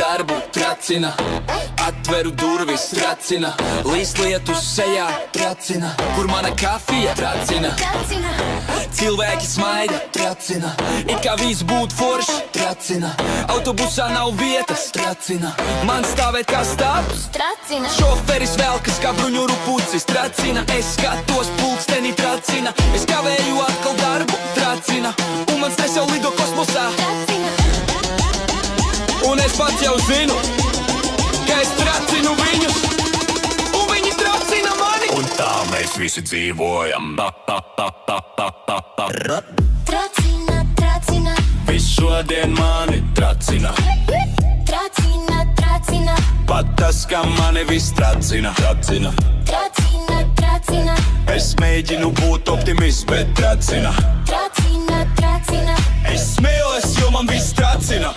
darbu, tracina. Atveru durvis, tracina. Līst lietus sejā, tracina. Kur mana kafija, tracina. Cilvēki smaida, tracina. It kā viss būtu forši, tracina. Autobusā nav vietas, tracina. Man stāvēt kā stāvs, Tracina, šoferis velkas kā bruņuru pucis, tracina. Es skatos pulksteni, tracina. Es kavēju atkal darbu, tracina. Un mans nes jau lido kosmosā. tracina, Un es pats jau zinu, ka es tracinu viņus, un viņi tracina mani. Un tā mēs visi dzīvojam. tracina, tracina, Viss šodien mani tracina. tracina, tracina, Pat tas, ka mani viss tracina. tracina, tracina, Es mēģinu būt optimists, bet tracina. tracina, tracina. Es smējos, jo man viss tracina.